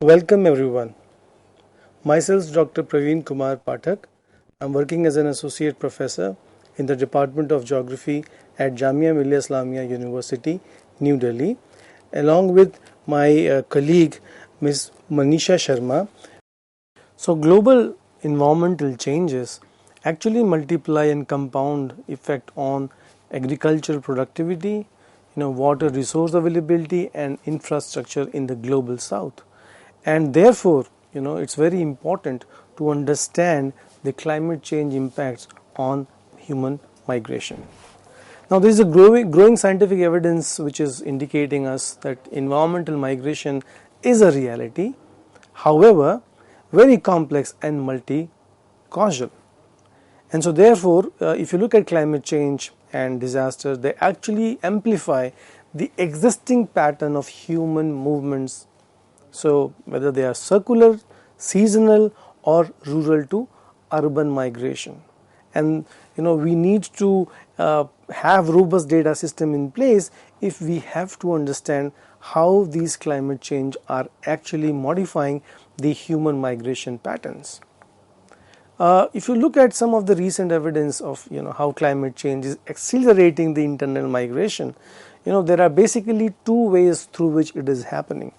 Welcome everyone. Myself Dr. Praveen Kumar Pathak. I'm working as an associate professor in the Department of Geography at Jamia Millia Islamia University, New Delhi, along with my colleague Ms. Manisha Sharma. So global environmental changes actually multiply and compound effect on agricultural productivity, water resource availability and infrastructure in the global south. And therefore, it's very important to understand the climate change impacts on human migration. Now, there is a growing scientific evidence which is indicating us that environmental migration is a reality, however, very complex and multi-causal. And so, therefore, if you look at climate change and disaster, they actually amplify the existing pattern of human movements. So, whether they are circular, seasonal, or rural to urban migration. And we need to have robust data system in place if we have to understand how these climate change are actually modifying the human migration patterns. If you look at some of the recent evidence of how climate change is accelerating the internal migration, there are basically two ways through which it is happening.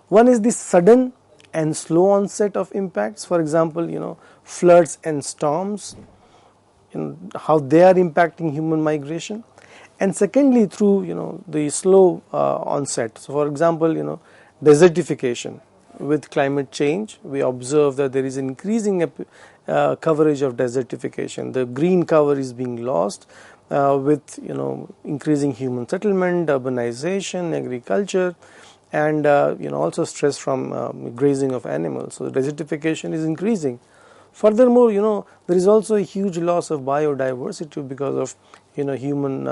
One is the sudden and slow onset of impacts. For example, floods and storms, how they are impacting human migration. And secondly, through the slow onset. So, for example, desertification. With climate change, we observe that there is increasing coverage of desertification. The green cover is being lost with increasing human settlement, urbanization, agriculture, and also stress from grazing of animals. So desertification is increasing. Furthermore, there is also a huge loss of biodiversity because of human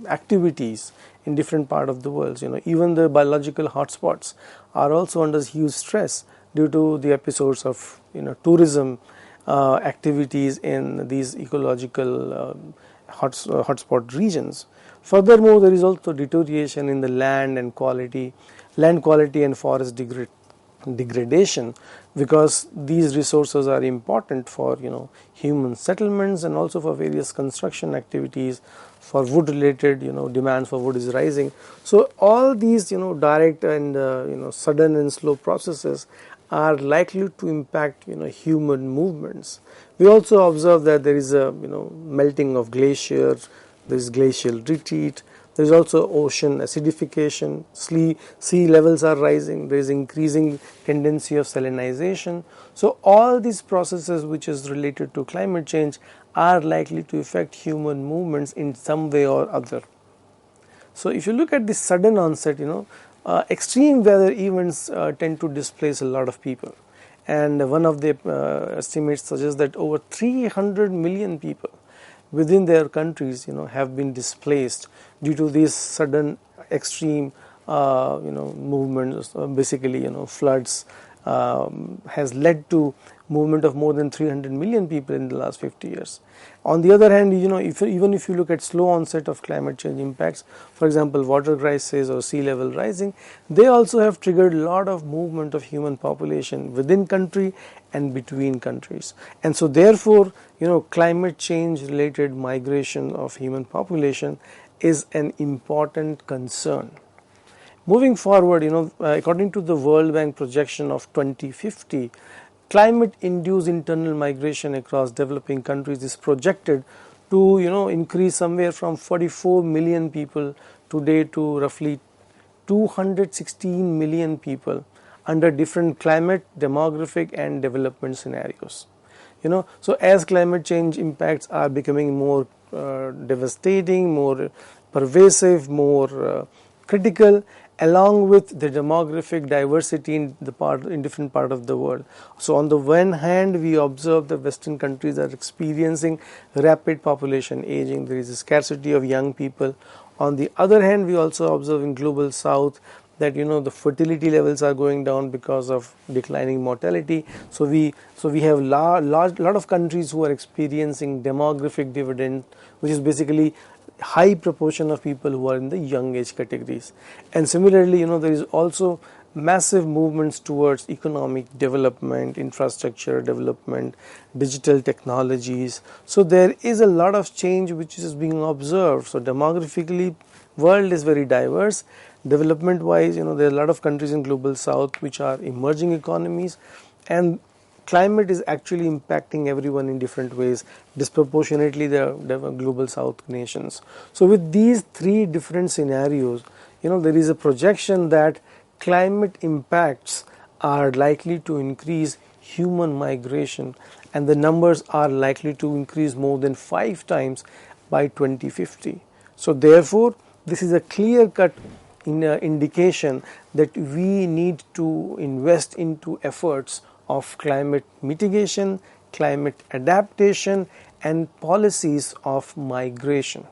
activities in different part of the world. Even the biological hotspots are also under huge stress due to the episodes of tourism activities in these ecological hotspot regions. Furthermore, there is also deterioration in the land quality and forest degradation, because these resources are important for human settlements and also for various construction activities. For wood related demand for wood is rising. So all these direct and sudden and slow processes are likely to impact human movements. We also observe that there is a melting of glaciers, there is glacial retreat, there is also ocean acidification, sea levels are rising, there is increasing tendency of salinization. So all these processes which is related to climate change are likely to affect human movements in some way or other. So if you look at the sudden onset, extreme weather events tend to displace a lot of people. And one of the estimates suggests that over 300 million people within their countries have been displaced due to these sudden extreme movements. Basically floods has led to movement of more than 300 million people in the last 50 years. On the other hand, even if you look at slow onset of climate change impacts, for example water crisis or sea level rising, they also have triggered a lot of movement of human population within country and between countries. And so therefore climate change related migration of human population is an important concern. Moving forward, according to the World Bank projection of 2050, climate-induced internal migration across developing countries is projected to increase somewhere from 44 million people today to roughly 216 million people under different climate, demographic and development scenarios. So as climate change impacts are becoming more devastating, more pervasive, more critical, along with the demographic diversity in different part of the world. So on the one hand, we observe the Western countries are experiencing rapid population aging. There is a scarcity of young people. On the other hand, we also observe in global south that the fertility levels are going down because of declining mortality. So we have lot of countries who are experiencing demographic dividend, which is basically high proportion of people who are in the young age categories. And similarly, there is also massive movements towards economic development, infrastructure development, digital technologies. So there is a lot of change which is being observed. So demographically, world is very diverse. Development wise, there are a lot of countries in global south which are emerging economies, and climate is actually impacting everyone in different ways, disproportionately the global south nations. So with these three different scenarios, there is a projection that climate impacts are likely to increase human migration, and the numbers are likely to increase more than 5 times by 2050. So therefore, this is a clear cut indication that we need to invest into efforts of climate mitigation, climate adaptation, and policies of migration.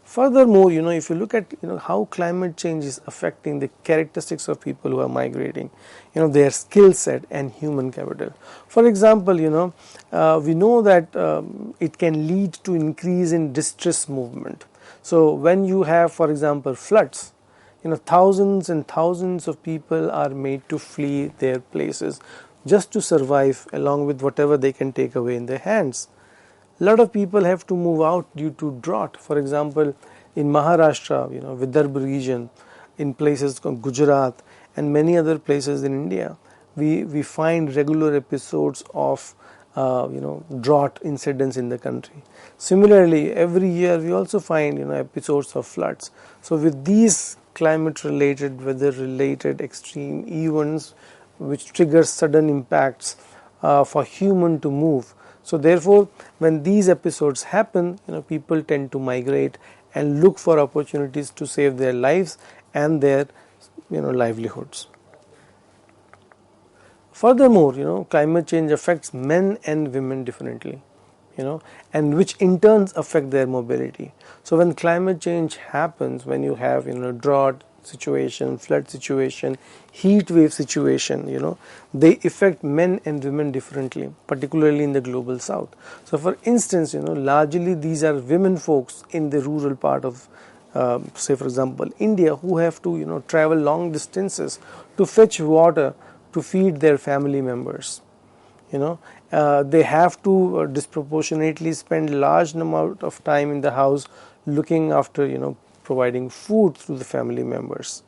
Furthermore, if you look at how climate change is affecting the characteristics of people who are migrating, their skill set and human capital. For example, we know that it can lead to increase in distress movement. So when you have, for example, floods, thousands and thousands of people are made to flee their places just to survive, along with whatever they can take away in their hands. A lot of people have to move out due to drought. For example, in Maharashtra, Vidarbha region, in places like Gujarat and many other places in India, we find regular episodes of drought incidents in the country. Similarly, every year we also find episodes of floods. So with these climate related, weather related extreme events which trigger sudden impacts for human to move. So therefore, when these episodes happen, people tend to migrate and look for opportunities to save their lives and their livelihoods. Furthermore, climate change affects men and women differently, and which in turn affect their mobility. So when climate change happens, when you have drought situation, flood situation, heat wave situation, they affect men and women differently, particularly in the global south. So for instance, largely these are women folks in the rural part of say for example India, who have to travel long distances to fetch water to feed their family members. They have to disproportionately spend large amount of time in the house looking after providing food to the family members.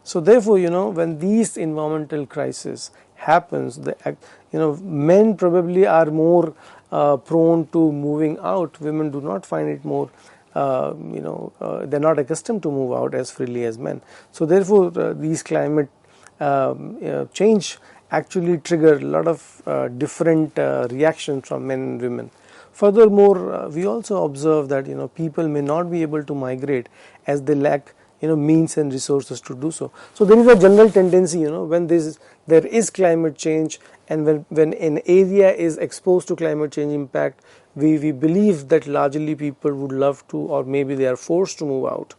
So therefore, when these environmental crises happens, men probably are more prone to moving out. Women do not find it more, they're not accustomed to move out as freely as men. So therefore, these climate change actually trigger a lot of different reactions from men and women. Furthermore, we also observe that people may not be able to migrate as they lack means and resources to do so. So there is a general tendency when there is climate change, and when an area is exposed to climate change impact, we believe that largely people would love to, or maybe they are forced to move out.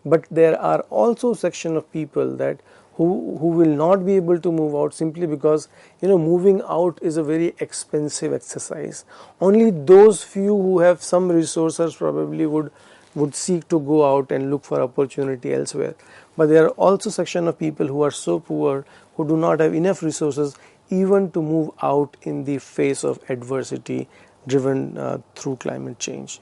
But there are also section of people that who will not be able to move out simply because moving out is a very expensive exercise. Only those few who have some resources probably would seek to go out and look for opportunity elsewhere. But there are also section of people who are so poor, who do not have enough resources even to move out in the face of adversity driven through climate change.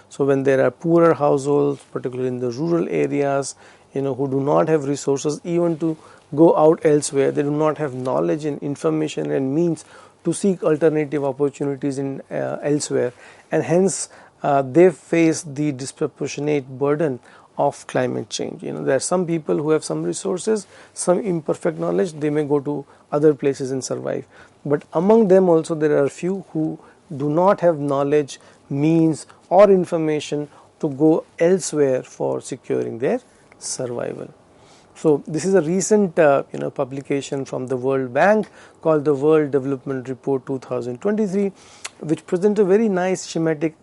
So when there are poorer households, particularly in the rural areas, who do not have resources even to go out elsewhere, they do not have knowledge and information and means to seek alternative opportunities in elsewhere, and hence they face the disproportionate burden of climate change. There are some people who have some resources, some imperfect knowledge, they may go to other places and survive. But among them also there are few who do not have knowledge, means or information to go elsewhere for securing their survival. So this is a recent publication from the World Bank called the World Development Report 2023, which presents a very nice schematic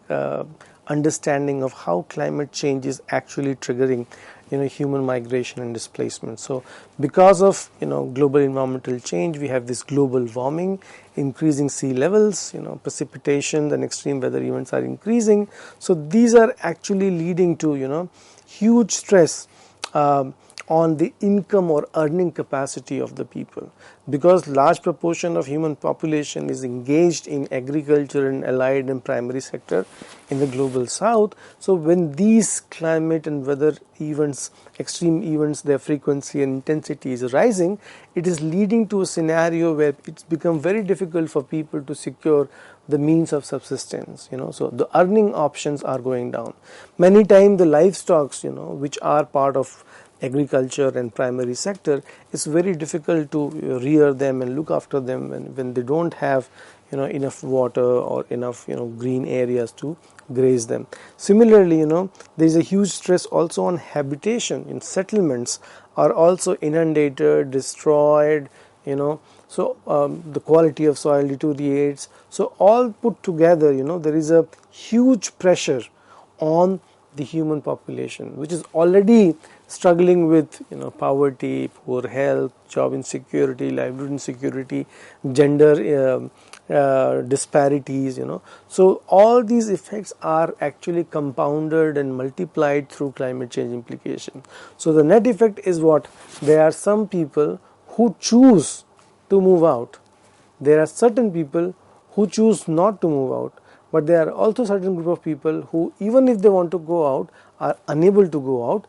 understanding of how climate change is actually triggering human migration and displacement. So because of global environmental change, we have this global warming, increasing sea levels, precipitation and extreme weather events are increasing. So these are actually leading to huge stress on the income or earning capacity of the people, because large proportion of human population is engaged in agriculture and allied and primary sector in the global south. So when these climate and weather events, extreme events, their frequency and intensity is rising, it is leading to a scenario where it's become very difficult for people to secure the means of subsistence, so the earning options are going down. Many times the livestock, which are part of agriculture and primary sector, it's very difficult to rear them and look after them when they don't have enough water or enough green areas to graze them. Similarly, there is a huge stress also on habitation. In settlements are also inundated, destroyed, so the quality of soil deteriorates. So all put together, there is a huge pressure on the human population, which is already struggling with poverty, poor health, job insecurity, livelihood insecurity, gender disparities. So all these effects are actually compounded and multiplied through climate change implication. So the net effect is what? There are some people who choose to move out. There are certain people who choose not to move out. But there are also certain group of people who, even if they want to go out, are unable to go out,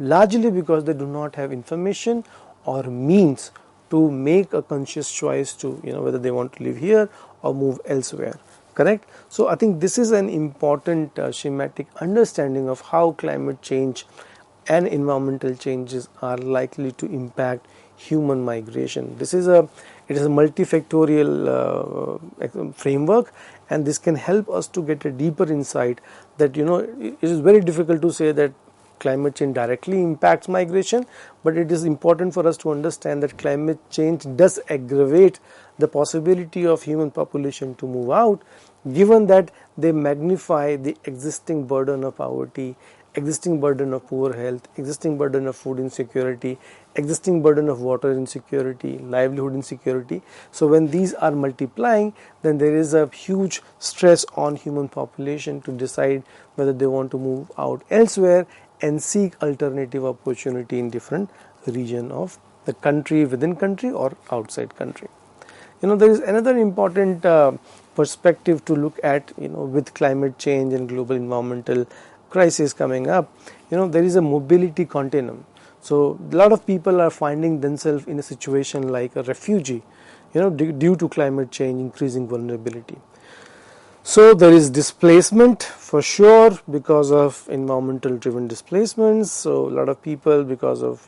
largely because they do not have information or means to make a conscious choice to whether they want to live here or move elsewhere. Correct? So I think this is an important schematic understanding of how climate change and environmental changes are likely to impact human migration. It is a multifactorial framework, and this can help us to get a deeper insight that it is very difficult to say that climate change directly impacts migration, but it is important for us to understand that climate change does aggravate the possibility of human population to move out, given that they magnify the existing burden of poverty, existing burden of poor health, existing burden of food insecurity, existing burden of water insecurity, livelihood insecurity. So when these are multiplying, then there is a huge stress on human population to decide whether they want to move out elsewhere and seek alternative opportunity in different region of the country, within country or outside country. There is another important perspective to look at, with climate change and global environmental crisis coming up. There is a mobility continuum. So a lot of people are finding themselves in a situation like a refugee, due to climate change increasing vulnerability. So there is displacement for sure because of environmental driven displacements. So a lot of people, because of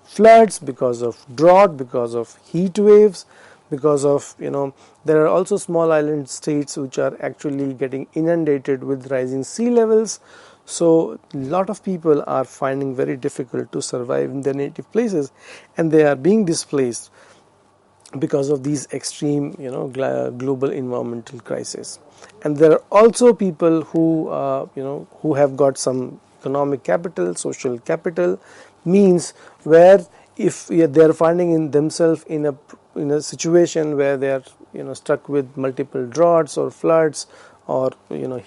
floods, because of drought, because of heat waves, because of there are also small island states which are actually getting inundated with rising sea levels. So a lot of people are finding very difficult to survive in their native places, and they are being displaced because of these extreme global environmental crisis. And there are also people who have got some economic capital, social capital, means where if they are finding in themselves in a situation where they are stuck with multiple droughts or floods or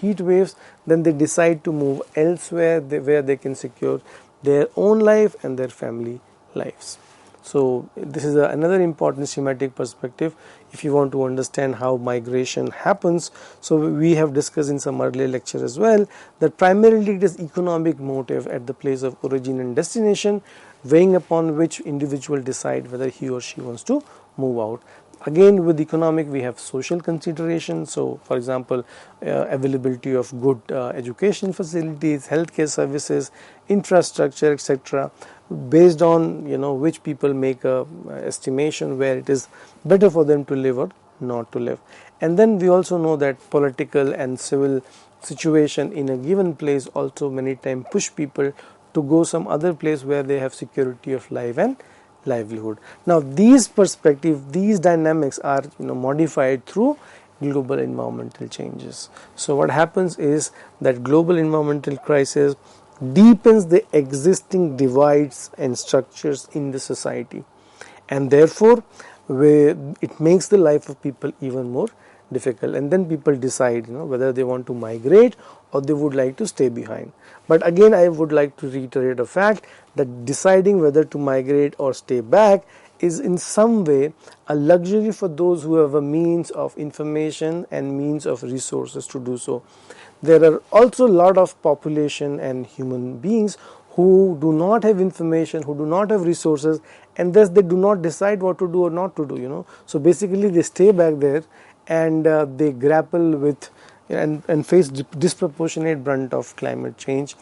heat waves, then they decide to move elsewhere where they can secure their own life and their family lives. So this is another important schematic perspective if you want to understand how migration happens. So we have discussed in some earlier lecture as well that primarily it is economic motive at the place of origin and destination, weighing upon which individual decide whether he or she wants to move out. Again, with economic we have social considerations. So for example, availability of good education facilities, healthcare services, infrastructure, etc., based on which people make a estimation where it is better for them to live or not to live. And then we also know that political and civil situation in a given place also many times push people to go some other place where they have security of life and livelihood. Now these perspectives, these dynamics are modified through global environmental changes. So what happens is that global environmental crisis deepens the existing divides and structures in the society, and therefore it makes the life of people even more difficult, and then people decide, whether they want to migrate or they would like to stay behind. But again, I would like to reiterate a fact that deciding whether to migrate or stay back is in some way a luxury for those who have a means of information and means of resources to do so. There are also a lot of population and human beings who do not have information, who do not have resources, and thus they do not decide what to do or not to do. So basically they stay back there, and they grapple with and face disproportionate brunt of climate change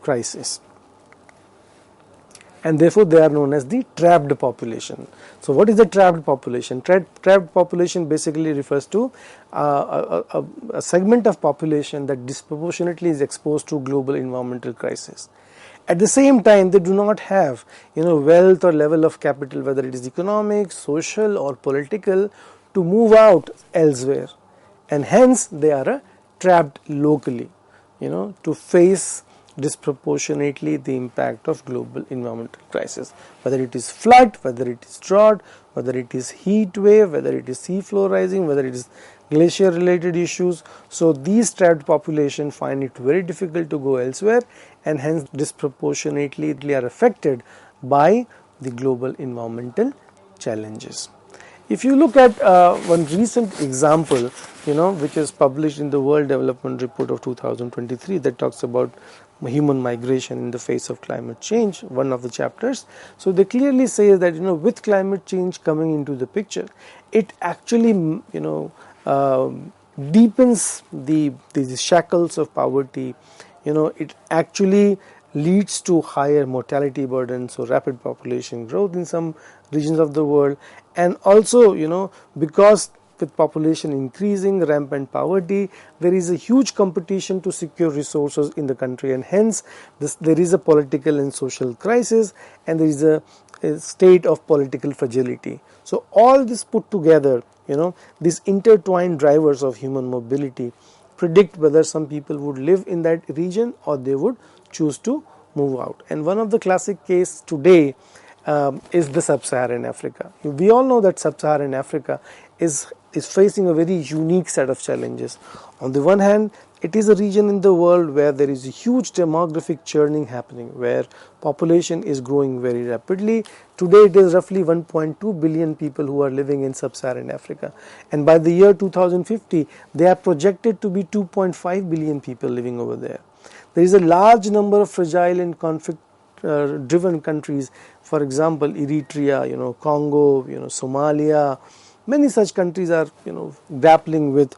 crisis, and therefore they are known as the trapped population. So what is the trapped population? Trapped population basically refers to a segment of population that disproportionately is exposed to global environmental crisis. At the same time, they do not have wealth or level of capital, whether it is economic, social or political, to move out elsewhere, and hence they are trapped locally, to face disproportionately the impact of global environmental crisis, whether it is flood, whether it is drought, whether it is heat wave, whether it is sea floor rising, whether it is glacier related issues. So these trapped population find it very difficult to go elsewhere, and hence disproportionately are affected by the global environmental challenges. If you look at one recent example, which is published in the World Development Report of 2023, that talks about human migration in the face of climate change, one of the chapters. So they clearly say that with climate change coming into the picture, it actually deepens the shackles of poverty. It actually leads to higher mortality burden, so rapid population growth in some regions of the world, and also because with population increasing, rampant poverty, there is a huge competition to secure resources in the country, and hence there is a political and social crisis, and there is a state of political fragility. So all this put together, these intertwined drivers of human mobility predict whether some people would live in that region or they would choose to move out. And one of the classic case today is the Sub-Saharan Africa. We all know that Sub-Saharan Africa is facing a very unique set of challenges. On the one hand, it is a region in the world where there is a huge demographic churning happening, where population is growing very rapidly. Today it is roughly 1.2 billion people who are living in Sub-Saharan Africa, and by the year 2050 they are projected to be 2.5 billion people living over there. There is a large number of fragile and conflict driven countries, for example Eritrea, Congo, Somalia. Many such countries are grappling with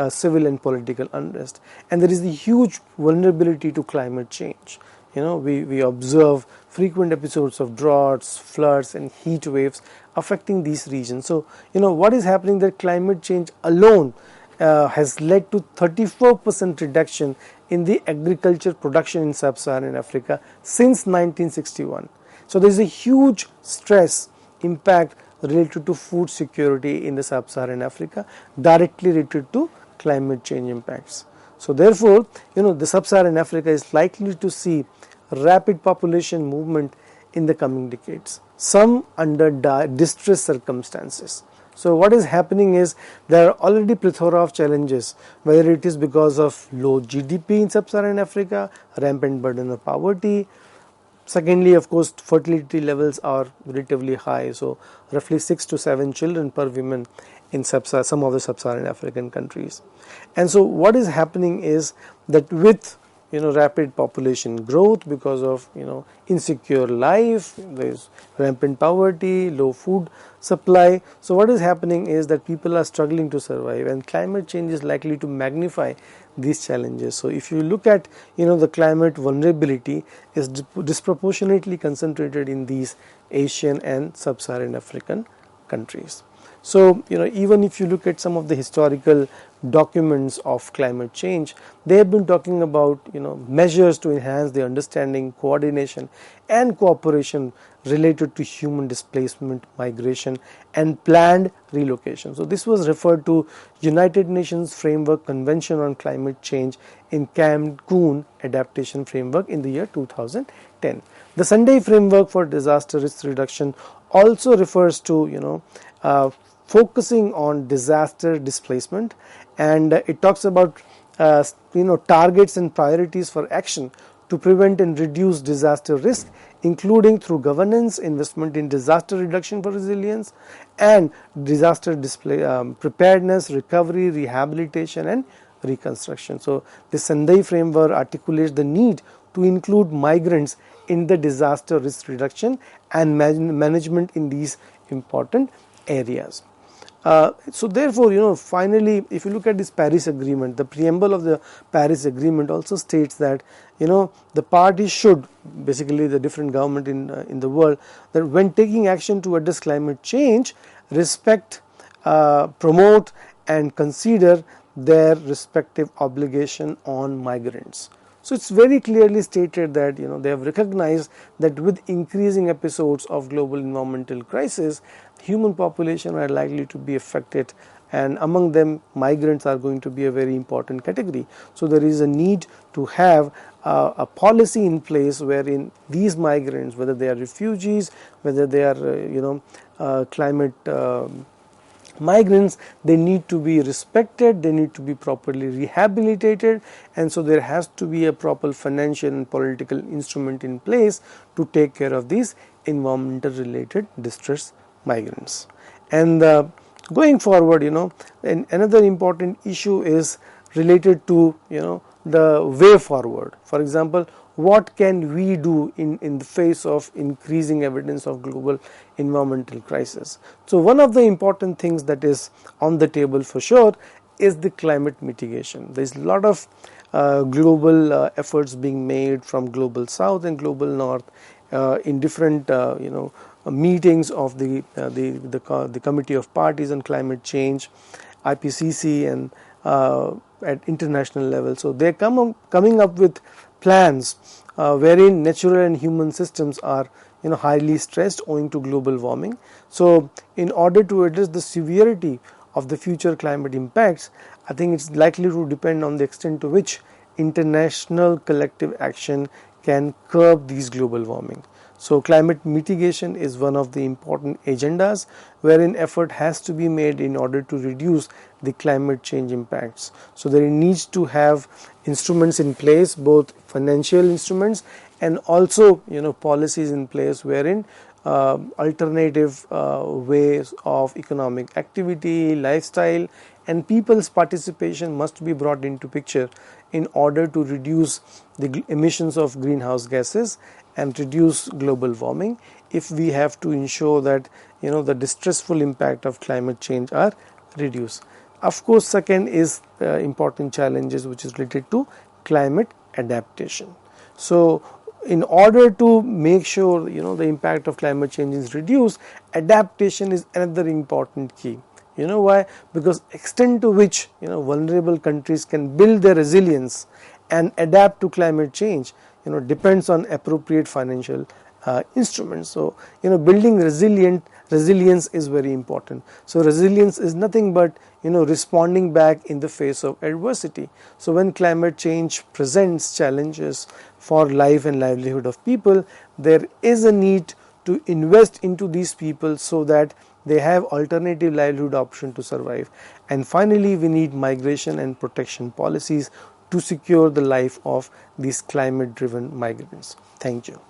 civil and political unrest, and there is the huge vulnerability to climate change. We observe frequent episodes of droughts, floods and heat waves affecting these regions. So what is happening, that climate change alone has led to 34% reduction in the agriculture production in Sub-Saharan Africa since 1961. So there is a huge stress impact related to food security in the Sub-Saharan Africa, directly related to climate change impacts. So therefore, the Sub-Saharan Africa is likely to see rapid population movement in the coming decades, some under distress circumstances. So what is happening is there are already plethora of challenges, whether it is because of low GDP in Sub-Saharan Africa, rampant burden of poverty. Secondly, of course, fertility levels are relatively high, so roughly 6 to 7 children per woman in some of the Sub-Saharan African countries. And so what is happening is that with rapid population growth because of insecure life, there is rampant poverty, low food supply. So what is happening is that people are struggling to survive, and climate change is likely to magnify these challenges. So if you look at the climate vulnerability is disproportionately concentrated in these Asian and Sub-Saharan African countries. So even if you look at some of the historical documents of climate change, they have been talking about measures to enhance the understanding, coordination and cooperation related to human displacement, migration and planned relocation. So this was referred to United Nations Framework Convention on Climate Change in Cancun Adaptation Framework in the year 2010. The Sendai Framework for Disaster Risk Reduction also refers to focusing on disaster displacement, and it talks about targets and priorities for action to prevent and reduce disaster risk, including through governance, investment in disaster reduction for resilience, and disaster preparedness, recovery, rehabilitation, and reconstruction. So the Sendai framework articulates the need to include migrants in the disaster risk reduction and management in these important areas. So therefore, finally, if you look at this Paris Agreement, the preamble of the Paris Agreement also states that, the parties should, basically the different government in the world, that when taking action to address climate change, respect, promote, and consider their respective obligation on migrants. So it's very clearly stated that they have recognized that with increasing episodes of global environmental crisis, human population are likely to be affected, and among them migrants are going to be a very important category. So there is a need to have a policy in place wherein these migrants, whether they are refugees, whether they are climate migrants, they need to be respected, they need to be properly rehabilitated, and so there has to be a proper financial and political instrument in place to take care of these environmental related distress migrants. And going forward, and another important issue is related to the way forward. For example, what can we do in the face of increasing evidence of global environmental crisis? So one of the important things that is on the table for sure is the climate mitigation. There is a lot of global efforts being made from global south and global north in different meetings of the Committee of Parties on Climate Change, IPCC, and at international level. So they are coming up with plans wherein natural and human systems are highly stressed owing to global warming. So in order to address the severity of the future climate impacts, I think it's likely to depend on the extent to which international collective action can curb these global warming. So climate mitigation is one of the important agendas wherein effort has to be made in order to reduce the climate change impacts. So there needs to have instruments in place, both financial instruments and also policies in place wherein alternative ways of economic activity, lifestyle, and people's participation must be brought into picture in order to reduce the emissions of greenhouse gases and reduce global warming, if we have to ensure that the distressful impact of climate change are reduced. Of course, second is important challenges which is related to climate adaptation. So in order to make sure the impact of climate change is reduced, adaptation is another important key. Why? Because extent to which vulnerable countries can build their resilience and adapt to climate change depends on appropriate financial instruments. So building resilience is very important. So resilience is nothing but responding back in the face of adversity. So when climate change presents challenges for life and livelihood of people, there is a need to invest into these people so that they have alternative livelihood option to survive. And finally, we need migration and protection policies to secure the life of these climate driven migrants. Thank you.